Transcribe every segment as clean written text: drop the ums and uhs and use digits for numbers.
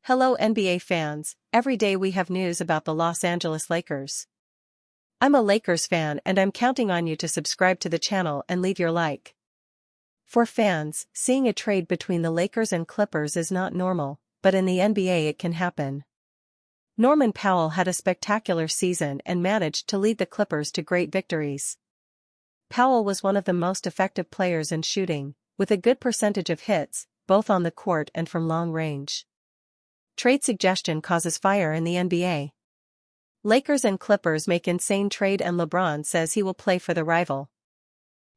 Hello NBA fans, every day we have news about the Los Angeles Lakers. I'm a Lakers fan and I'm counting on you to subscribe to the channel and leave your like. For fans, seeing a trade between the Lakers and Clippers is not normal, but in the NBA it can happen. Norman Powell had a spectacular season and managed to lead the Clippers to great victories. Powell was one of the most effective players in shooting, with a good percentage of hits, both on the court and from long range. Trade suggestion causes fire in the NBA. Lakers and Clippers make insane trade and LeBron says he will play for the rival.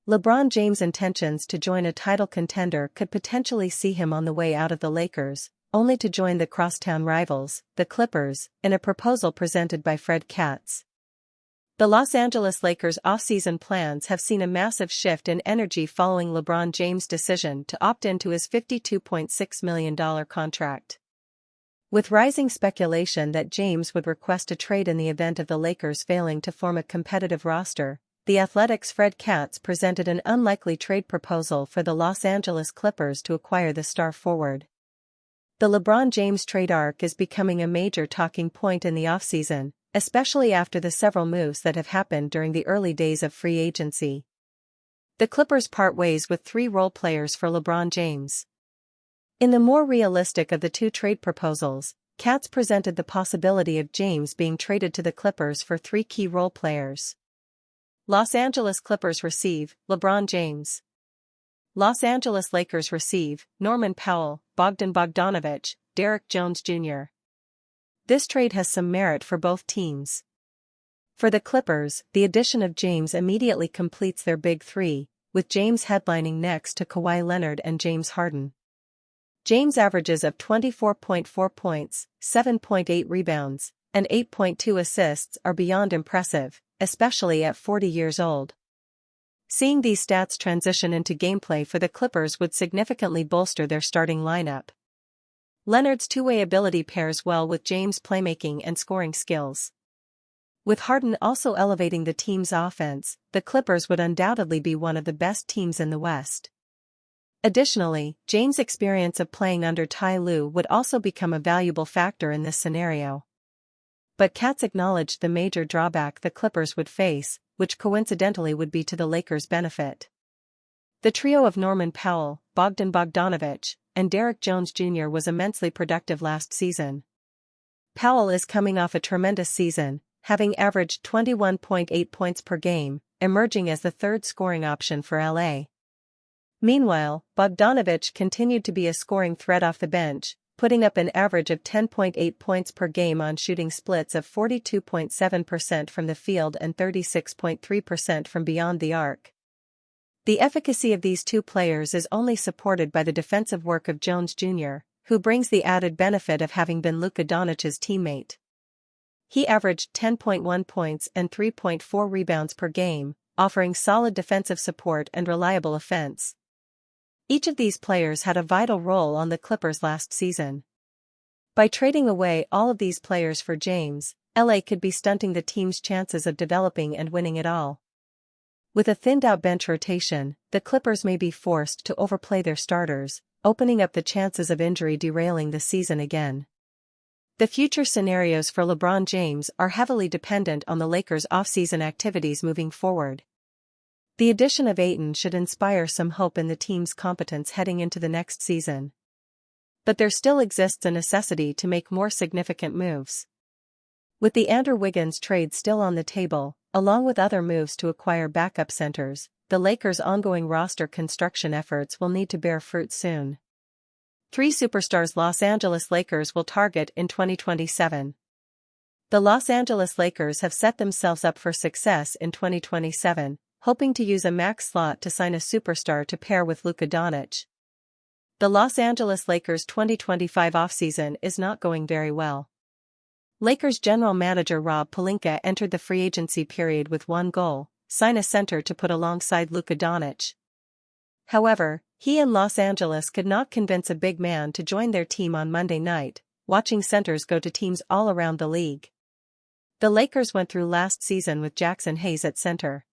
LeBron James' intentions to join a title contender could potentially see him on the way out of the Lakers, only to join the crosstown rivals, the Clippers, in a proposal presented by Fred Katz. The Los Angeles Lakers' offseason plans have seen a massive shift in energy following LeBron James' decision to opt into his $52.6 million contract. With rising speculation that James would request a trade in the event of the Lakers failing to form a competitive roster, The Athletic's Fred Katz presented an unlikely trade proposal for the Los Angeles Clippers to acquire the star forward. The LeBron James trade arc is becoming a major talking point in the offseason, especially after the several moves that have happened during the early days of free agency. The Clippers part ways with 3 role players for LeBron James. In the more realistic of the 2 trade proposals, Katz presented the possibility of James being traded to the Clippers for 3 key role players. Los Angeles Clippers receive LeBron James. Los Angeles Lakers receive Norman Powell, Bogdan Bogdanović, Derrick Jones Jr. This trade has some merit for both teams. For the Clippers, the addition of James immediately completes their big 3, with James headlining next to Kawhi Leonard and James Harden. James' averages of 24.4 points, 7.8 rebounds, and 8.2 assists are beyond impressive, especially at 40 years old. Seeing these stats transition into gameplay for the Clippers would significantly bolster their starting lineup. Leonard's two-way ability pairs well with James' playmaking and scoring skills. With Harden also elevating the team's offense, the Clippers would undoubtedly be one of the best teams in the West. Additionally, James' experience of playing under Ty Lue would also become a valuable factor in this scenario. But Katz acknowledged the major drawback the Clippers would face, which coincidentally would be to the Lakers' benefit. The trio of Norman Powell, Bogdan Bogdanović, and Derrick Jones Jr. was immensely productive last season. Powell is coming off a tremendous season, having averaged 21.8 points per game, emerging as the 3rd scoring option for LA. Meanwhile, Bogdanović continued to be a scoring threat off the bench, putting up an average of 10.8 points per game on shooting splits of 42.7% from the field and 36.3% from beyond the arc. The efficacy of these 2 players is only supported by the defensive work of Jones Jr., who brings the added benefit of having been Luka Doncic's teammate. He averaged 10.1 points and 3.4 rebounds per game, offering solid defensive support and reliable offense. Each of these players had a vital role on the Clippers last season. By trading away all of these players for James, LA could be stunting the team's chances of developing and winning it all. With a thinned-out bench rotation, the Clippers may be forced to overplay their starters, opening up the chances of injury derailing the season again. The future scenarios for LeBron James are heavily dependent on the Lakers' offseason activities moving forward. The addition of Ayton should inspire some hope in the team's competence heading into the next season. But there still exists a necessity to make more significant moves. With the Andrew Wiggins trade still on the table, along with other moves to acquire backup centers, the Lakers' ongoing roster construction efforts will need to bear fruit soon. 3 superstars Los Angeles Lakers will target in 2027. The Los Angeles Lakers have set themselves up for success in 2027. Hoping to use a max slot to sign a superstar to pair with Luka Doncic. The Los Angeles Lakers' 2025 offseason is not going very well. Lakers general manager Rob Pelinka entered the free agency period with one goal: sign a center to put alongside Luka Doncic. However, he and Los Angeles could not convince a big man to join their team on Monday night, watching centers go to teams all around the league. The Lakers went through last season with Jackson Hayes at center.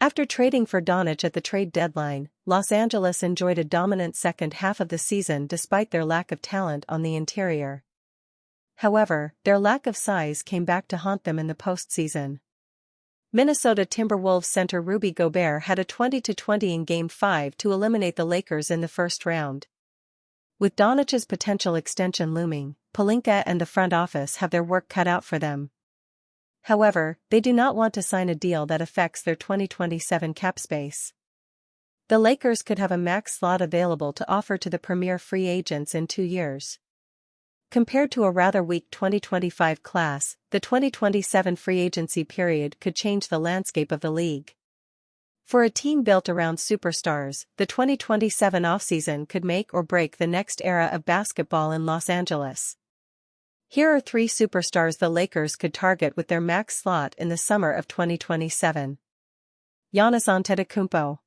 After trading for Doncic at the trade deadline, Los Angeles enjoyed a dominant second half of the season despite their lack of talent on the interior. However, their lack of size came back to haunt them in the postseason. Minnesota Timberwolves center Rudy Gobert had a 20-20 in Game 5 to eliminate the Lakers in the first round. With Doncic's potential extension looming, Pelinka and the front office have their work cut out for them. However, they do not want to sign a deal that affects their 2027 cap space. The Lakers could have a max slot available to offer to the premier free agents in 2 years. Compared to a rather weak 2025 class, the 2027 free agency period could change the landscape of the league. For a team built around superstars, the 2027 offseason could make or break the next era of basketball in Los Angeles. Here are 3 superstars the Lakers could target with their max slot in the summer of 2027. Giannis Antetokounmpo.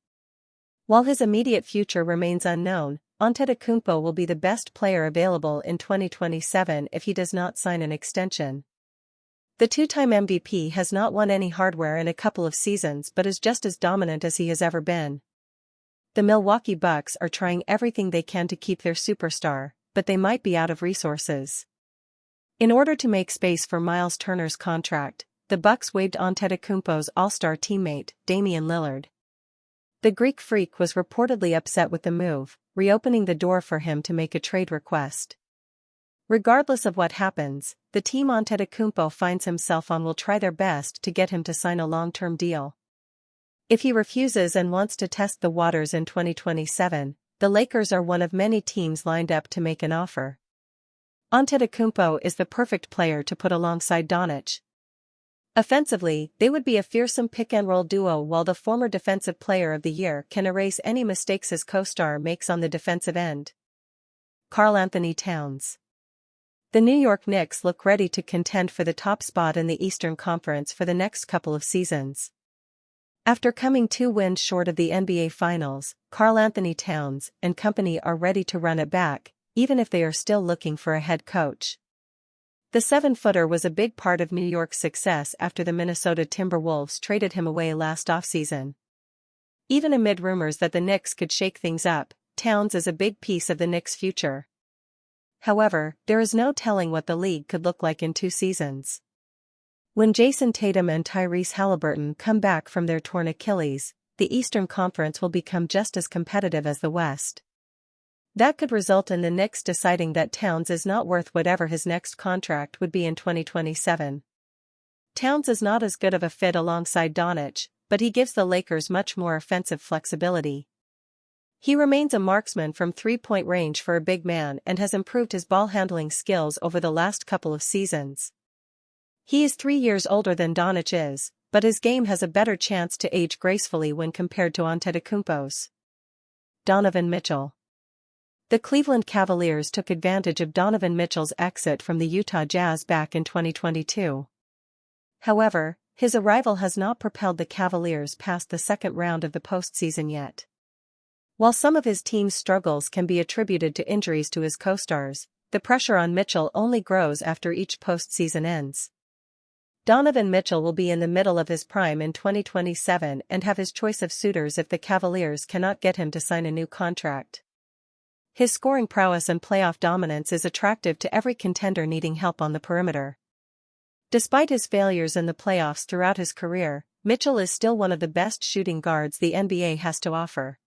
While his immediate future remains unknown, Antetokounmpo will be the best player available in 2027 if he does not sign an extension. The 2-time MVP has not won any hardware in a couple of seasons but is just as dominant as he has ever been. The Milwaukee Bucks are trying everything they can to keep their superstar, but they might be out of resources. In order to make space for Miles Turner's contract, the Bucks waived Antetokounmpo's all-star teammate, Damian Lillard. The Greek Freak was reportedly upset with the move, reopening the door for him to make a trade request. Regardless of what happens, the team Antetokounmpo finds himself on will try their best to get him to sign a long-term deal. If he refuses and wants to test the waters in 2027, the Lakers are one of many teams lined up to make an offer. Antetokounmpo is the perfect player to put alongside Doncic. Offensively, they would be a fearsome pick-and-roll duo while the former Defensive Player of the Year can erase any mistakes his co-star makes on the defensive end. Karl-Anthony Towns. The New York Knicks look ready to contend for the top spot in the Eastern Conference for the next couple of seasons. After coming 2 wins short of the NBA Finals, Karl-Anthony Towns and company are ready to run it back, even if they are still looking for a head coach. The 7-footer was a big part of New York's success after the Minnesota Timberwolves traded him away last offseason. Even amid rumors that the Knicks could shake things up, Towns is a big piece of the Knicks' future. However, there is no telling what the league could look like in 2 seasons. When Jason Tatum and Tyrese Halliburton come back from their torn Achilles, the Eastern Conference will become just as competitive as the West. That could result in the Knicks deciding that Towns is not worth whatever his next contract would be in 2027. Towns is not as good of a fit alongside Doncic, but he gives the Lakers much more offensive flexibility. He remains a marksman from 3-point range for a big man and has improved his ball handling skills over the last couple of seasons. He is 3 years older than Doncic is, but his game has a better chance to age gracefully when compared to Antetokounmpo's. Donovan Mitchell. The Cleveland Cavaliers took advantage of Donovan Mitchell's exit from the Utah Jazz back in 2022. However, his arrival has not propelled the Cavaliers past the second round of the postseason yet. While some of his team's struggles can be attributed to injuries to his co-stars, the pressure on Mitchell only grows after each postseason ends. Donovan Mitchell will be in the middle of his prime in 2027 and have his choice of suitors if the Cavaliers cannot get him to sign a new contract. His scoring prowess and playoff dominance is attractive to every contender needing help on the perimeter. Despite his failures in the playoffs throughout his career, Mitchell is still one of the best shooting guards the NBA has to offer.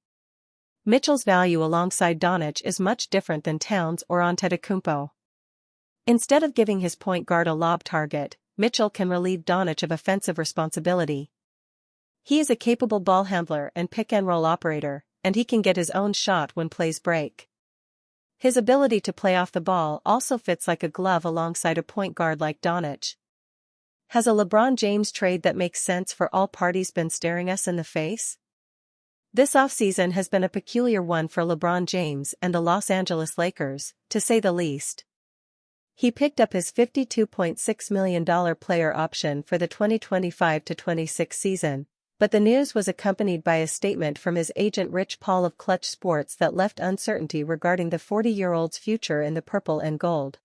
Mitchell's value alongside Doncic is much different than Towns or Antetokounmpo. Instead of giving his point guard a lob target, Mitchell can relieve Doncic of offensive responsibility. He is a capable ball handler and pick-and-roll operator, and he can get his own shot when plays break. His ability to play off the ball also fits like a glove alongside a point guard like Doncic. Has a LeBron James trade that makes sense for all parties been staring us in the face? This offseason has been a peculiar one for LeBron James and the Los Angeles Lakers, to say the least. He picked up his $52.6 million player option for the 2025-26 season, but the news was accompanied by a statement from his agent Rich Paul of Clutch Sports that left uncertainty regarding the 40-year-old's future in the purple and gold.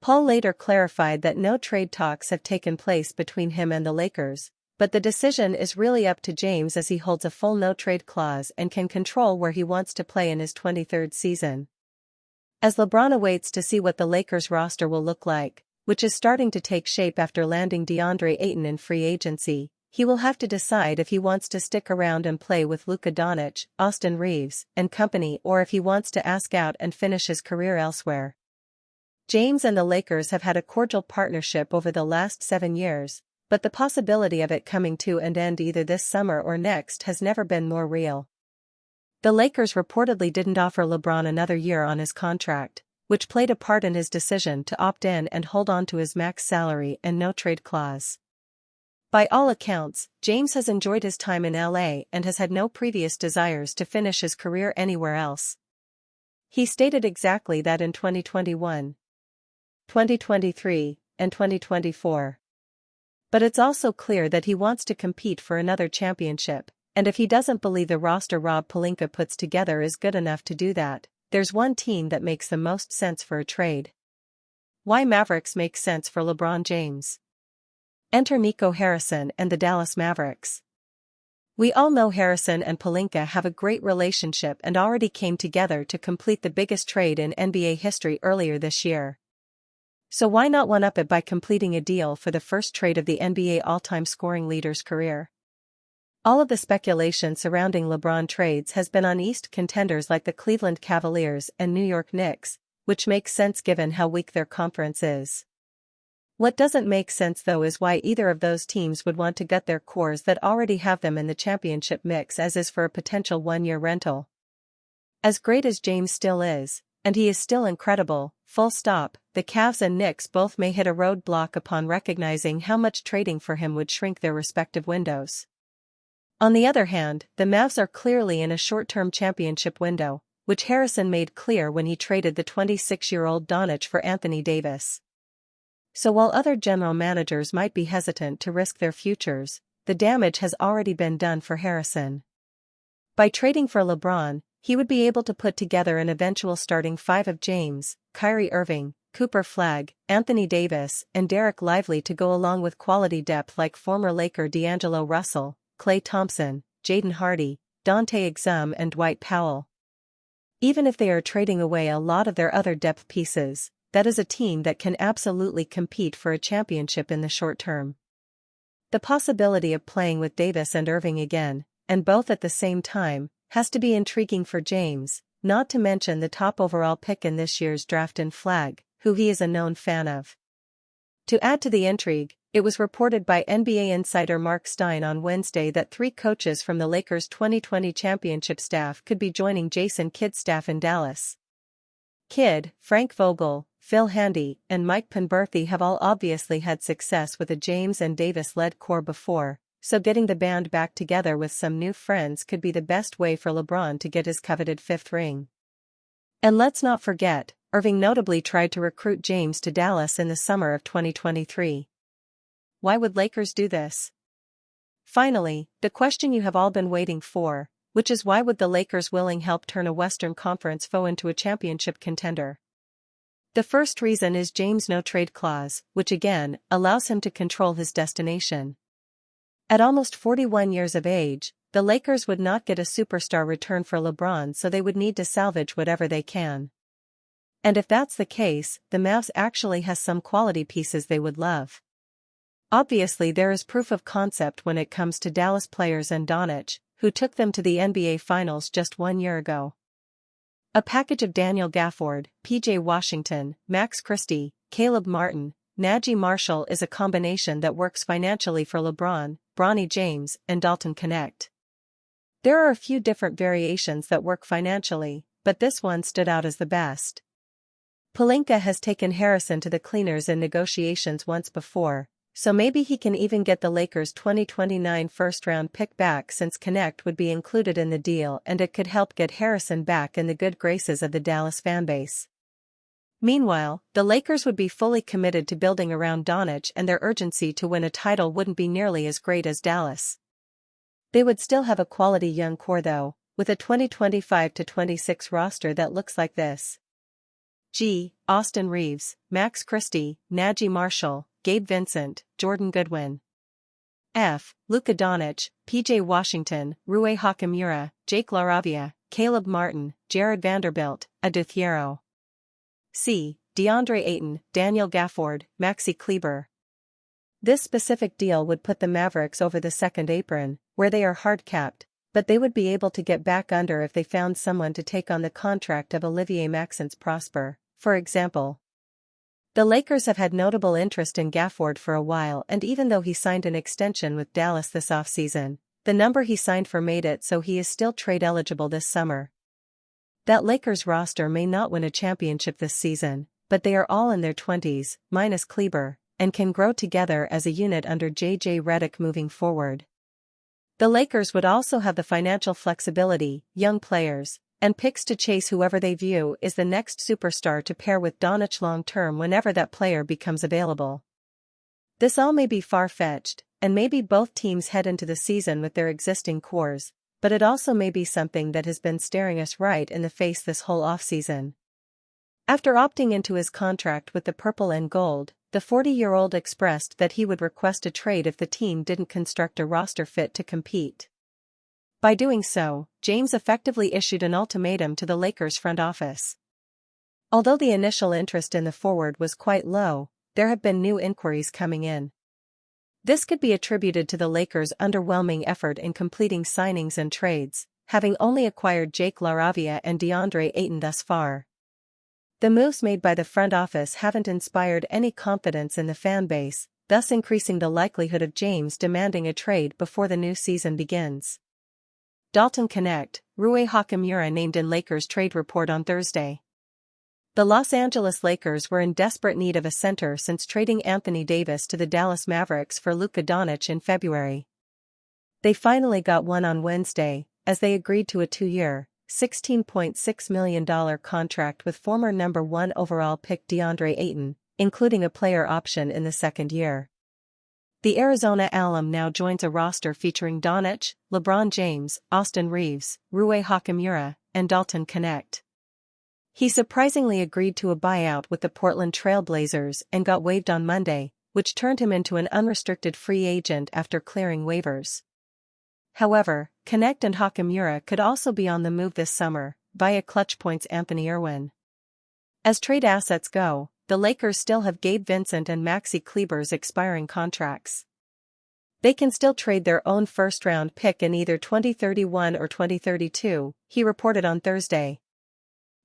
Paul later clarified that no trade talks have taken place between him and the Lakers, But the decision is really up to James as he holds a full no-trade clause and can control where he wants to play in his 23rd season. As LeBron awaits to see what the Lakers roster will look like, which is starting to take shape after landing DeAndre Ayton in free agency, he will have to decide if he wants to stick around and play with Luka Doncic, Austin Reaves, and company, or if he wants to ask out and finish his career elsewhere. James and the Lakers have had a cordial partnership over the last 7 years, but the possibility of it coming to an end either this summer or next has never been more real. The Lakers reportedly didn't offer LeBron another year on his contract, which played a part in his decision to opt in and hold on to his max salary and no-trade clause. By all accounts, James has enjoyed his time in LA and has had no previous desires to finish his career anywhere else. He stated exactly that in 2021, 2023, and 2024. But it's also clear that he wants to compete for another championship, and if he doesn't believe the roster Rob Pelinka puts together is good enough to do that, there's one team that makes the most sense for a trade. Why Mavericks make sense for LeBron James. Enter Nico Harrison and the Dallas Mavericks. We all know Harrison and Pelinka have a great relationship and already came together to complete the biggest trade in NBA history earlier this year. So why not one-up it by completing a deal for the first trade of the NBA all-time scoring leader's career? All of the speculation surrounding LeBron trades has been on East contenders like the Cleveland Cavaliers and New York Knicks, which makes sense given how weak their conference is. What doesn't make sense though is why either of those teams would want to gut their cores that already have them in the championship mix as is for a potential one-year rental. As great as James still is, and he is still incredible, full stop, the Cavs and Knicks both may hit a roadblock upon recognizing how much trading for him would shrink their respective windows. On the other hand, the Mavs are clearly in a short-term championship window, which Harrison made clear when he traded the 26-year-old Doncic for Anthony Davis. So while other general managers might be hesitant to risk their futures, the damage has already been done for Harrison. By trading for LeBron, he would be able to put together an eventual starting five of James, Kyrie Irving, Cooper Flagg, Anthony Davis, and Derek Lively to go along with quality depth like former Laker D'Angelo Russell, Klay Thompson, Jaden Hardy, Dante Exum and Dwight Powell. Even if they are trading away a lot of their other depth pieces, that is a team that can absolutely compete for a championship in the short term. The possibility of playing with Davis and Irving again, and both at the same time, has to be intriguing for James, not to mention the top overall pick in this year's draft in Flagg, who he is a known fan of. To add to the intrigue, it was reported by NBA insider Mark Stein on Wednesday that 3 coaches from the Lakers' 2020 championship staff could be joining Jason Kidd's staff in Dallas. Kidd, Frank Vogel, Phil Handy, and Mike Penberthy have all obviously had success with a James and Davis-led core before, so getting the band back together with some new friends could be the best way for LeBron to get his coveted 5th ring. And let's not forget, Irving notably tried to recruit James to Dallas in the summer of 2023. Why would Lakers do this? Finally, the question you have all been waiting for, which is why would the Lakers willing help turn a Western Conference foe into a championship contender? The first reason is James' no-trade clause, which again, allows him to control his destination. At almost 41 years of age, the Lakers would not get a superstar return for LeBron, so they would need to salvage whatever they can. And if that's the case, the Mavs actually has some quality pieces they would love. Obviously there is proof of concept when it comes to Dallas players and Doncic, who took them to the NBA Finals just 1 year ago. A package of Daniel Gafford, PJ Washington, Max Christie, Caleb Martin, Najee Marshall is a combination that works financially for LeBron, Bronny James, and Dalton Knecht. There are a few different variations that work financially, but this one stood out as the best. Pelinka has taken Harrison to the cleaners in negotiations once before, so maybe he can even get the Lakers' 2029 first-round pick back since Knecht would be included in the deal and it could help get Harrison back in the good graces of the Dallas fanbase. Meanwhile, the Lakers would be fully committed to building around Doncic and their urgency to win a title wouldn't be nearly as great as Dallas. They would still have a quality young core though, with a 2025-26 roster that looks like this. Austin Reaves, Max Christie, Najee Marshall, Gabe Vincent, Jordan Goodwin. F. Luka Doncic, PJ Washington, Rui Hachimura, Jake LaRavia, Caleb Martin, Jared Vanderbilt, Adou Thiero. C. DeAndre Ayton, Daniel Gafford, Maxi Kleber. This specific deal would put the Mavericks over the second apron, where they are hard-capped, but they would be able to get back under if they found someone to take on the contract of Olivier Maxence Prosper, for example. The Lakers have had notable interest in Gafford for a while, and even though he signed an extension with Dallas this offseason, the number he signed for made it so he is still trade eligible this summer. That Lakers roster may not win a championship this season, but they are all in their 20s, minus Kleber, and can grow together as a unit under J.J. Redick moving forward. The Lakers would also have the financial flexibility, young players, and picks to chase whoever they view is the next superstar to pair with Doncic long-term whenever that player becomes available. This all may be far-fetched, and maybe both teams head into the season with their existing cores, but it also may be something that has been staring us right in the face this whole offseason. After opting into his contract with the Purple and Gold, the 40-year-old expressed that he would request a trade if the team didn't construct a roster fit to compete. By doing so, James effectively issued an ultimatum to the Lakers front office. Although the initial interest in the forward was quite low, there have been new inquiries coming in. This could be attributed to the Lakers' underwhelming effort in completing signings and trades, having only acquired Jake LaRavia and DeAndre Ayton thus far. The moves made by the front office haven't inspired any confidence in the fan base, thus increasing the likelihood of James demanding a trade before the new season begins. Dalton Knecht, Rui Hachimura named in Lakers trade report on Thursday. The Los Angeles Lakers were in desperate need of a center since trading Anthony Davis to the Dallas Mavericks for Luka Doncic in February. They finally got one on Wednesday, as they agreed to a 2-year, $16.6 million contract with former number 1 overall pick DeAndre Ayton, including a player option in the second year. The Arizona alum now joins a roster featuring Doncic, LeBron James, Austin Reeves, Rui Hachimura, and Dalton Knecht. He surprisingly agreed to a buyout with the Portland Trail Blazers and got waived on Monday, which turned him into an unrestricted free agent after clearing waivers. However, Knecht and Hachimura could also be on the move this summer, via Clutch Point's Anthony Irwin. As trade assets go, the Lakers still have Gabe Vincent and Maxi Kleber's expiring contracts. They can still trade their own first-round pick in either 2031 or 2032, he reported on Thursday.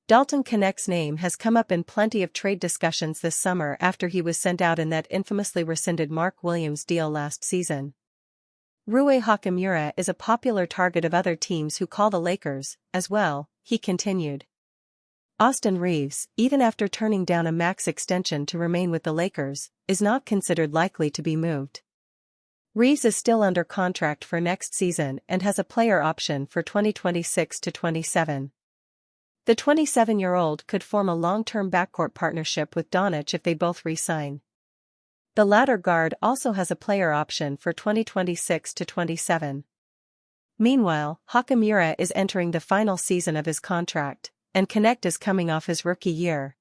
Dalton Knecht's name has come up in plenty of trade discussions this summer after he was sent out in that infamously rescinded Mark Williams deal last season. Rui Hachimura is a popular target of other teams who call the Lakers, as well, he continued. Austin Reeves, even after turning down a max extension to remain with the Lakers, is not considered likely to be moved. Reeves is still under contract for next season and has a player option for 2026 to 27. The 27-year-old could form a long-term backcourt partnership with Doncic if they both re-sign. The latter guard also has a player option for 2026 to 27. Meanwhile, Hachimura is entering the final season of his contract, and Knecht is coming off his rookie year.